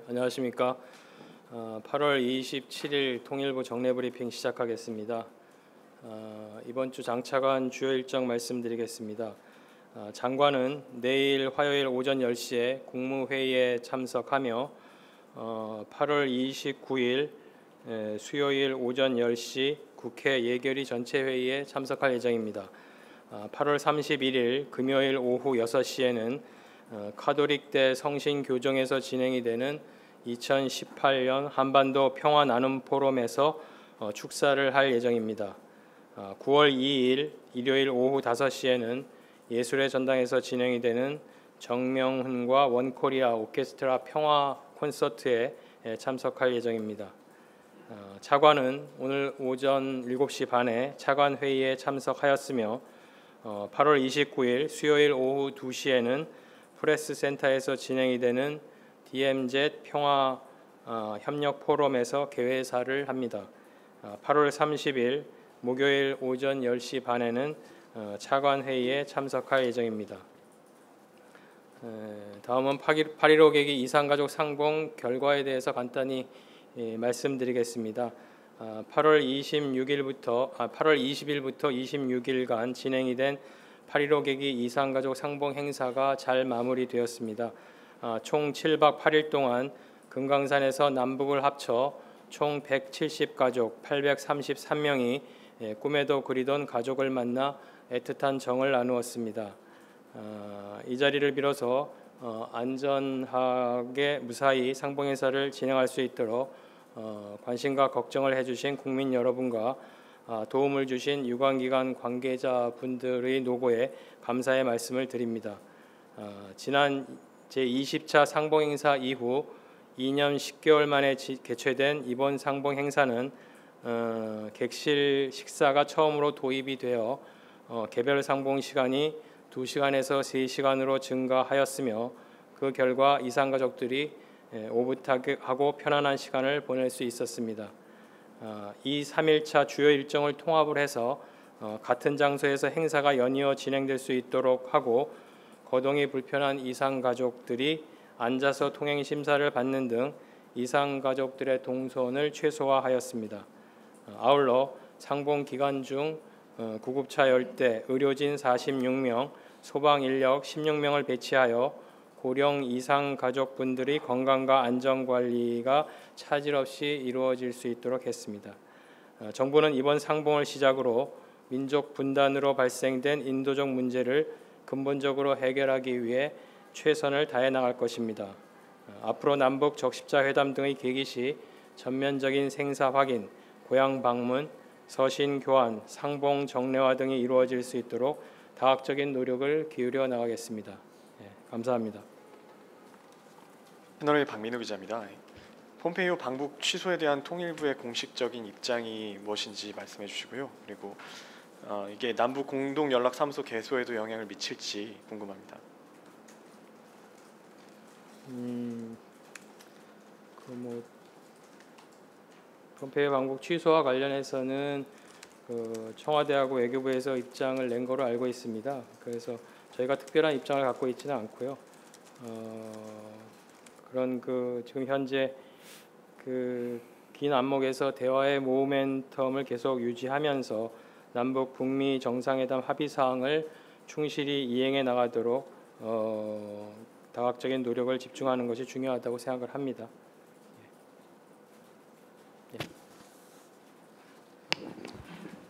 안녕하십니까. 8월 27일 통일부 정례브리핑 시작하겠습니다. 이번 주 장차관 주요 일정 말씀드리겠습니다. 장관은 내일 화요일 오전 10시에 국무회의에 참석하며 8월 29일 수요일 오전 10시 국회 예결위 전체회의에 참석할 예정입니다. 8월 31일 금요일 오후 6시에는 카톨릭대 성신교정에서 진행이 되는 2018년 한반도 평화나눔 포럼에서 축사를 할 예정입니다. 9월 2일 일요일 오후 5시에는 예술의 전당에서 진행이 되는 정명훈과 원코리아 오케스트라 평화 콘서트에 참석할 예정입니다. 차관은 오늘 오전 7시 반에 차관 회의에 참석하였으며 8월 29일 수요일 오후 2시에는 프레스센터에서 진행이 되는 DMZ 평화 협력 포럼에서 개회사를 합니다. 8월 30일 목요일 오전 10시 반에는 차관 회의에 참석할 예정입니다. 다음은 8.15 계기 이산가족 상봉 결과에 대해서 간단히 말씀드리겠습니다. 8월 20일부터 26일간 진행이 된 8.15 계기 이산가족 상봉 행사가 잘 마무리되었습니다. 총 7박 8일 동안 금강산에서 남북을 합쳐 총 170가족 833명이 꿈에도 그리던 가족을 만나 애틋한 정을 나누었습니다. 이 자리를 빌어서 안전하게 무사히 상봉 행사를 진행할 수 있도록 관심과 걱정을 해주신 국민 여러분과 도움을 주신 유관기관 관계자분들의 노고에 감사의 말씀을 드립니다. 지난 제20차 상봉 행사 이후 2년 10개월 만에 개최된 이번 상봉 행사는 객실 식사가 처음으로 도입이 되어 개별 상봉 시간이 2시간에서 3시간으로 증가하였으며 그 결과 이산가족들이 오붓하고 편안한 시간을 보낼 수 있었습니다. 이 3일차 주요 일정을 통합을 해서 같은 장소에서 행사가 연이어 진행될 수 있도록 하고 거동이 불편한 이산가족들이 앉아서 통행 심사를 받는 등 이산가족들의 동선을 최소화하였습니다. 아울러 상봉 기간 중 구급차 10대, 의료진 46명, 소방 인력 16명을 배치하여 고령 이상 가족분들의 건강과 안전관리가 차질 없이 이루어질 수 있도록 했습니다. 정부는 이번 상봉을 시작으로 민족 분단으로 발생된 인도적 문제를 근본적으로 해결하기 위해 최선을 다해 나갈 것입니다. 앞으로 남북 적십자 회담 등의 계기 시 전면적인 생사 확인, 고향 방문, 서신 교환, 상봉 정례화 등이 이루어질 수 있도록 다각적인 노력을 기울여 나가겠습니다. 감사합니다. 패널의 박민우 기자입니다. 폼페이오 방북 취소에 대한 통일부의 공식적인 입장이 무엇인지 말씀해 주시고요. 그리고 이게 남북 공동 연락사무소 개소에도 영향을 미칠지 궁금합니다. 폼페이오 방북 취소와 관련해서는 청와대하고 외교부에서 입장을 낸 거로 알고 있습니다. 그래서 저희가 특별한 입장을 갖고 있지는 않고요. 그런 지금 현재 긴 안목에서 대화의 모멘텀을 계속 유지하면서 남북 북미 정상회담 합의 사항을 충실히 이행해 나가도록 다각적인 노력을 집중하는 것이 중요하다고 생각을 합니다.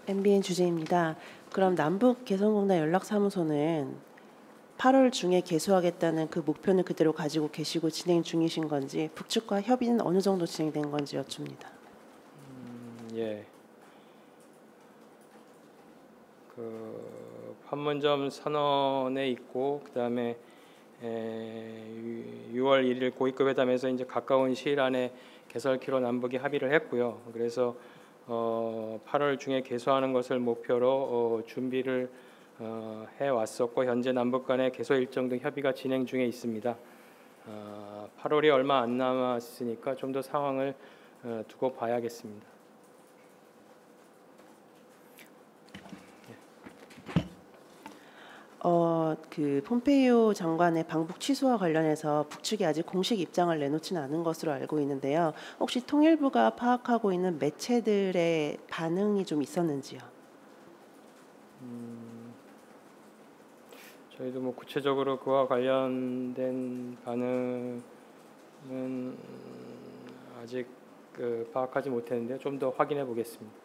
MBN 주재입니다. 그럼 남북 개성공단 연락사무소는 8월 중에 개소하겠다는 그 목표는 그대로 가지고 계시고 진행 중이신 건지 북측과 협의는 어느 정도 진행된 건지 여쭙니다. 판문점 선언에 있고 그다음에 6월 1일 고위급 회담에서 이제 가까운 시일 안에 개설키로 남북이 합의를 했고요. 그래서 8월 중에 개소하는 것을 목표로 준비를 해왔었고 현재 남북 간의 개소 일정 등 협의가 진행 중에 있습니다. 8월이 얼마 안 남았으니까 좀 더 상황을 두고 봐야겠습니다. 그 폼페이오 장관의 방북 취소와 관련해서 북측이 아직 공식 입장을 내놓지는 않은 것으로 알고 있는데요. 혹시 통일부가 파악하고 있는 매체들의 반응이 좀 있었는지요? 저희도 뭐 구체적으로 그와 관련된 반응은 아직 파악하지 못했는데 좀 더 확인해 보겠습니다.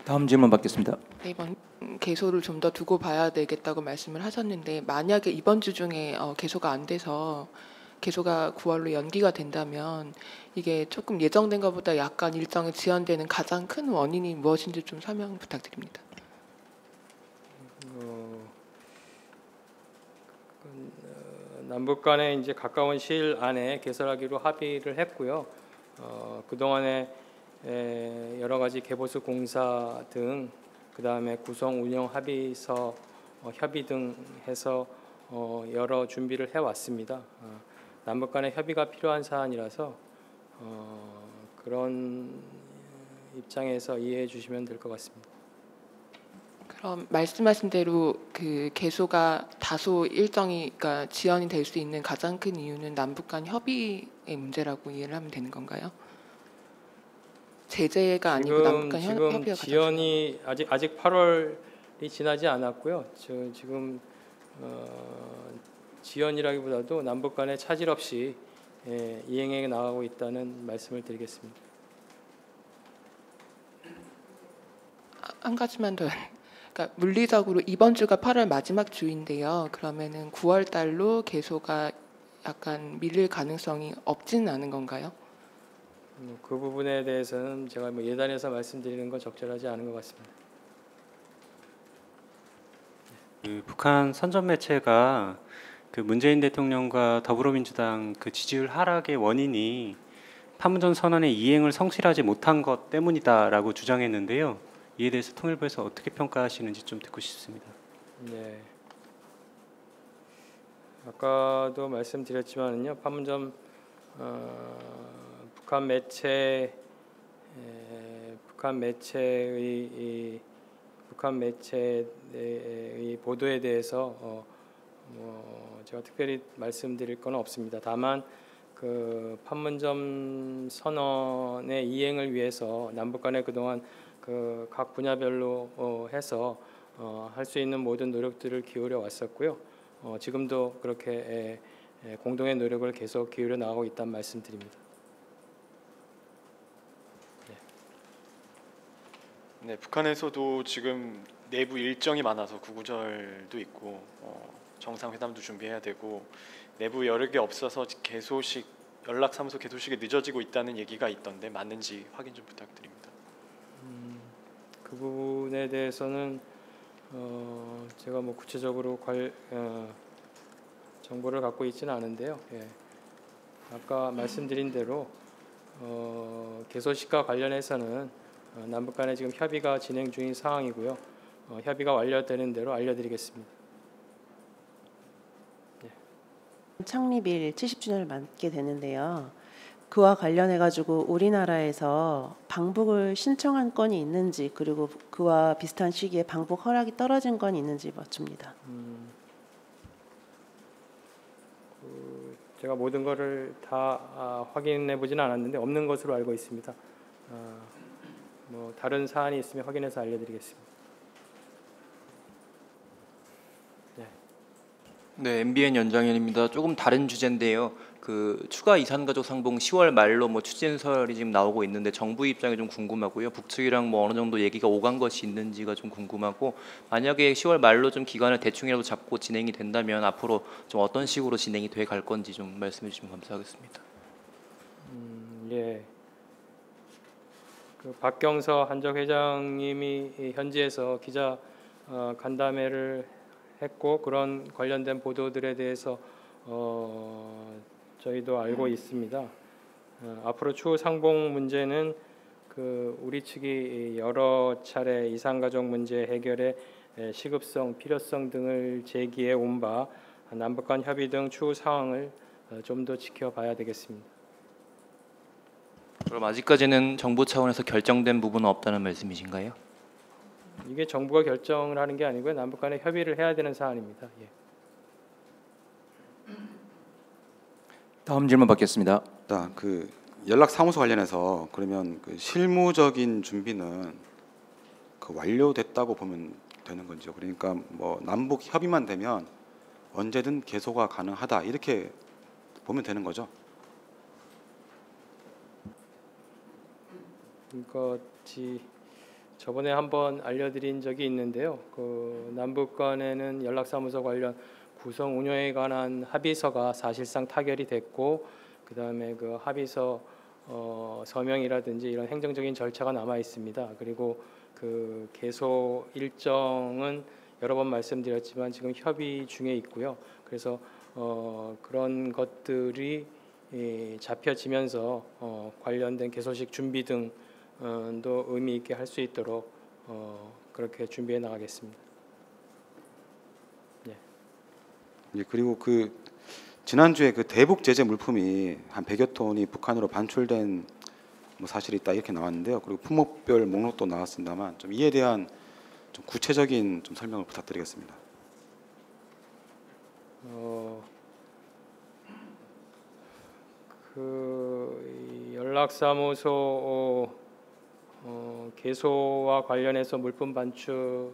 다음 질문 받겠습니다. 네, 이번 개소를 좀 더 두고 봐야 되겠다고 말씀을 하셨는데 만약에 이번 주 중에 개소가 안 돼서 개소가 9월로 연기가 된다면 이게 조금 예정된 것보다 약간 일정이 지연되는 가장 큰 원인이 무엇인지 좀 설명 부탁드립니다. 남북 간에 이제 가까운 시일 안에 개설하기로 합의를 했고요. 그 동안에 여러 가지 개보수 공사 등 그다음에 구성 운영 합의서 협의 등 해서 여러 준비를 해왔습니다. 남북 간의 협의가 필요한 사안이라서 그런 입장에서 이해해 주시면 될 것 같습니다. 그럼 말씀하신 대로 그 개소가 다소 일정이 그러니까 지연이 될 수 있는 가장 큰 이유는 남북 간 협의의 문제라고 이해를 하면 되는 건가요? 제재가 아니고 남북 간 지금 협의가 지연이 아직 8월이 지나지 않았고요. 지금 지연이라기보다도 남북 간에 차질 없이 이행해 나가고 있다는 말씀을 드리겠습니다. 한 가지만 더. 그러니까 물리적으로 이번 주가 8월 마지막 주인데요. 그러면은 9월 달로 개소가 약간 밀릴 가능성이 없지는 않은 건가요? 그 부분에 대해서는 제가 뭐 예단해서 말씀드리는 건 적절하지 않은 것 같습니다. 그 북한 선전 매체가 그 문재인 대통령과 더불어민주당 그 지지율 하락의 원인이 판문점 선언의 이행을 성실하지 못한 것 때문이다라고 주장했는데요. 이에 대해서 통일부에서 어떻게 평가하시는지 좀 듣고 싶습니다. 네. 아까도 말씀드렸지만요, 판문점 북한 매체의 보도에 대해서 제가 특별히 말씀드릴 건 없습니다. 다만 그 판문점 선언의 이행을 위해서 남북 간에 그동안 그 각 분야별로 해서 할 수 있는 모든 노력들을 기울여 왔었고요. 지금도 그렇게 공동의 노력을 계속 기울여 나가고 있다는 말씀드립니다. 네, 북한에서도 지금 내부 일정이 많아서 구구절도 있고 정상회담도 준비해야 되고 내부 여력이 없어서 개소식 연락사무소 개소식이 늦어지고 있다는 얘기가 있던데 맞는지 확인 좀 부탁드립니다. 그 부분에 대해서는 제가 뭐 구체적으로 정보를 갖고 있지는 않은데요. 예. 아까 말씀드린 대로 개소식과 관련해서는 남북 간에 지금 협의가 진행 중인 상황이고요. 협의가 완료되는 대로 알려드리겠습니다. 예. 창립일 70주년을 맞게 되는데요. 그와 관련해 가지고 우리나라에서 방북을 신청한 건이 있는지 그리고 그와 비슷한 시기에 방북 허락이 떨어진 건이 있는지 여쭙니다. 제가 모든 것을 다 확인해 보지는 않았는데 없는 것으로 알고 있습니다. 뭐 다른 사안이 있으면 확인해서 알려드리겠습니다. 네, MBN 연장현입니다. 조금 다른 주제인데요. 그 추가 이산가족 상봉 10월 말로 뭐 추진설이 지금 나오고 있는데 정부 입장이 좀 궁금하고요. 북측이랑 뭐 어느 정도 얘기가 오간 것이 있는지가 좀 궁금하고 만약에 10월 말로 좀 기간을 대충이라도 잡고 진행이 된다면 앞으로 좀 어떤 식으로 진행이 돼 갈 건지 좀 말씀해 주시면 감사하겠습니다. 예. 그 박경서 한적 회장님이 현지에서 기자 간담회를 했고 그런 관련된 보도들에 대해서 저희도 알고 있습니다. 앞으로 추후 상봉 문제는 그 우리 측이 여러 차례 이산가족 문제 해결에 시급성, 필요성 등을 제기해 온 바 남북 간 협의 등 추후 상황을 좀 더 지켜봐야 되겠습니다. 그럼 아직까지는 정부 차원에서 결정된 부분은 없다는 말씀이신가요? 이게 정부가 결정을 하는 게 아니고요. 남북 간에 협의를 해야 되는 사안입니다. 예. 다음 질문 받겠습니다. 그 연락사무소 관련해서 그러면 그 실무적인 준비는 그 완료됐다고 보면 되는 건죠. 그러니까 뭐 남북 협의만 되면 언제든 개소가 가능하다 이렇게 보면 되는 거죠. 저번에 한번 알려드린 적이 있는데요. 그 남북 간에는 연락사무소 관련 구성 운영에 관한 합의서가 사실상 타결이 됐고, 그 다음에 그 합의서 서명이라든지 이런 행정적인 절차가 남아 있습니다. 그리고 그 개소 일정은 여러 번 말씀드렸지만 지금 협의 중에 있고요. 그래서 그런 것들이 잡혀지면서 관련된 개소식 준비 등도 의미 있게 할 수 있도록 그렇게 준비해 나가겠습니다. 예, 그리고 그 지난주에 그 대북 제재 물품이 한 100여 톤이 북한으로 반출된 뭐 사실이 있다 이렇게 나왔는데요. 그리고 품목별 목록도 나왔습니다만 좀 이에 대한 좀 구체적인 좀 설명을 부탁드리겠습니다. 그 연락사무소 개소와 관련해서 물품 반출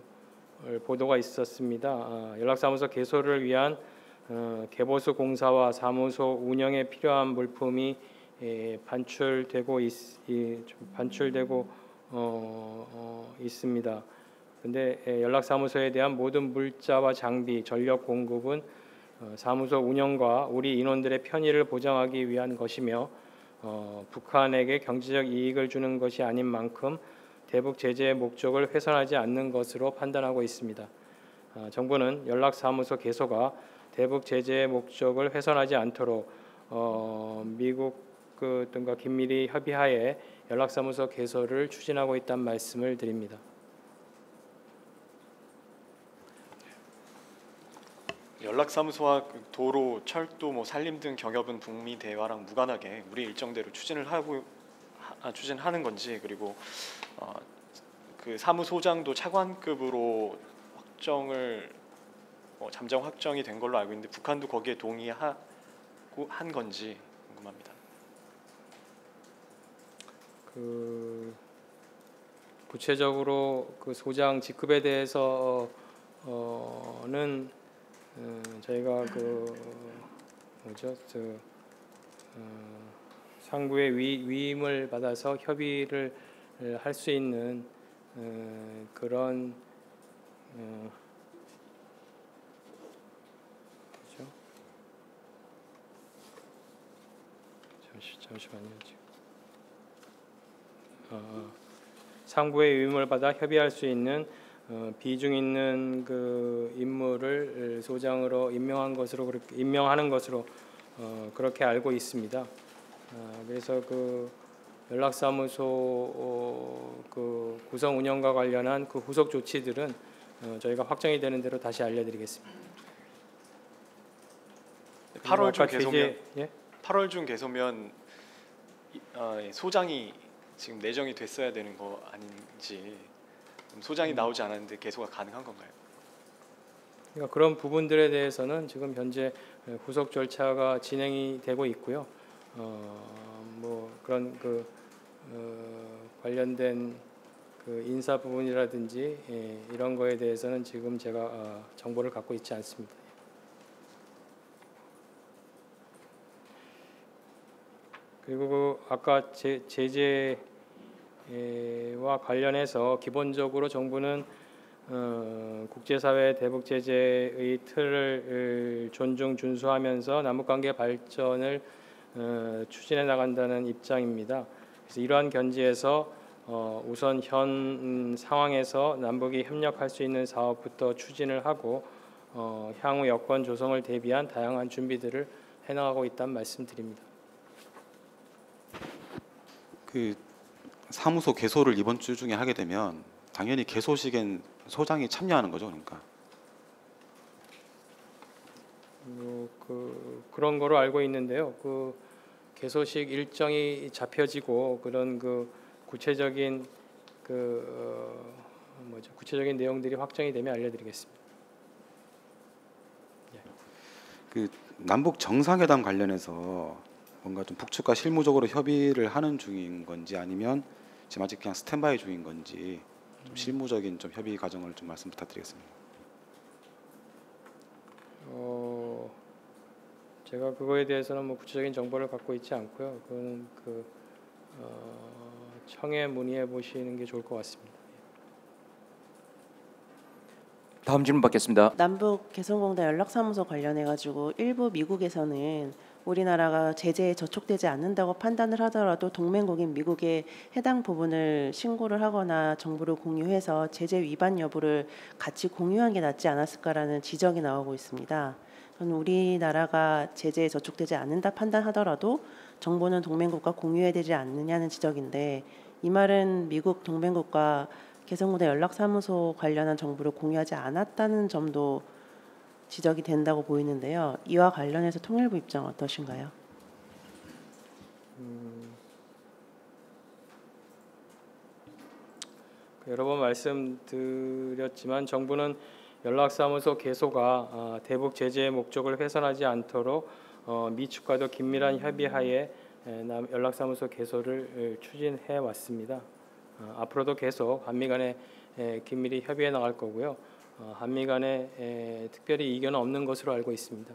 보도가 있었습니다. 연락사무소 개소를 위한 개보수 공사와 사무소 운영에 필요한 물품이 반출되고 있습니다. 근데 연락사무소에 대한 모든 물자와 장비, 전력 공급은 사무소 운영과 우리 인원들의 편의를 보장하기 위한 것이며 북한에게 경제적 이익을 주는 것이 아닌 만큼 대북 제재의 목적을 훼손하지 않는 것으로 판단하고 있습니다. 정부는 연락사무소 개소가 대북 제재의 목적을 훼손하지 않도록 미국 등과 긴밀히 협의하에 연락사무소 개소를 추진하고 있다는 말씀을 드립니다. 연락사무소와 도로, 철도, 뭐 산림 등 경협은 북미 대화랑 무관하게 우리 일정대로 추진하는 건지, 그리고 그 사무소장도 차관급으로 잠정 확정이 된 걸로 알고 있는데 북한도 거기에 동의하고 한 건지 궁금합니다. 그 구체적으로 그 소장 직급에 대해서는 저희가 상부의 위임을 받아서 협의를 할 수 있는 그런 잠시만요. 상부의 위임을 받아 협의할 수 있는 비중 있는 그 인물을 소장으로 임명하는 것으로 그렇게 알고 있습니다. 그래서 그 연락사무소 그 구성 운영과 관련한 그 후속 조치들은 저희가 확정이 되는 대로 다시 알려드리겠습니다. 8월 중 아까 개소면 예? 8월 중 개소면 소장이 지금 내정이 됐어야 되는 거 아닌지, 소장이 나오지 않았는데 개소가 가능한 건가요? 그러니까 그런 부분들에 대해서는 지금 현재 후속 절차가 진행이 되고 있고요. 뭐 그런 관련된 그 인사 부분이라든지 이런 거에 대해서는 지금 제가 정보를 갖고 있지 않습니다. 그리고 아까 제재와 관련해서 기본적으로 정부는 국제사회 대북 제재의 틀을 존중 준수하면서 남북관계 발전을 추진해 나간다는 입장입니다. 그래서 이러한 견지에서 우선 현 상황에서 남북이 협력할 수 있는 사업부터 추진을 하고 향후 여건 조성을 대비한 다양한 준비들을 해나가고 있다는 말씀드립니다. 그 사무소 개소를 이번 주 중에 하게 되면 당연히 개소식엔 소장이 참여하는 거죠, 그러니까. 그런 거로 알고 있는데요. 그 개소식 일정이 잡혀지고 그런 그 구체적인 그 구체적인 내용들이 확정이 되면 알려드리겠습니다. 그 남북 정상회담 관련해서 뭔가 좀 북측과 실무적으로 협의를 하는 중인 건지 아니면 지금 아직 그냥 스탠바이 중인 건지 좀 실무적인 좀 협의 과정을 좀 말씀 부탁드리겠습니다. 제가 그거에 대해서는 구체적인 정보를 갖고 있지 않고요. 그거는 청에 문의해 보시는 게 좋을 것 같습니다. 다음 질문 받겠습니다. 남북 개성공단 연락사무소 관련해 가지고 일부 미국에서는 우리나라가 제재에 저촉되지 않는다고 판단을 하더라도 동맹국인 미국에 해당 부분을 신고를 하거나 정보를 공유해서 제재 위반 여부를 같이 공유한 게 낫지 않았을까라는 지적이 나오고 있습니다. 저는 우리나라가 제재에 저촉되지 않는다 판단하더라도 정보는 동맹국과 공유해야 되지 않느냐는 지적인데, 이 말은 미국 동맹국과 개성공단 연락사무소 관련한 정보를 공유하지 않았다는 점도 지적이 된다고 보이는데요. 이와 관련해서 통일부 입장 어떠신가요? 여러 번 말씀드렸지만 정부는 연락사무소 개소가 대북 제재의 목적을 훼손하지 않도록 미 측과도 긴밀한 협의하에 연락사무소 개소를 추진해 왔습니다. 앞으로도 계속 한미 간에 긴밀히 협의해 나갈 거고요. 한미 간에 특별히 이견은 없는 것으로 알고 있습니다.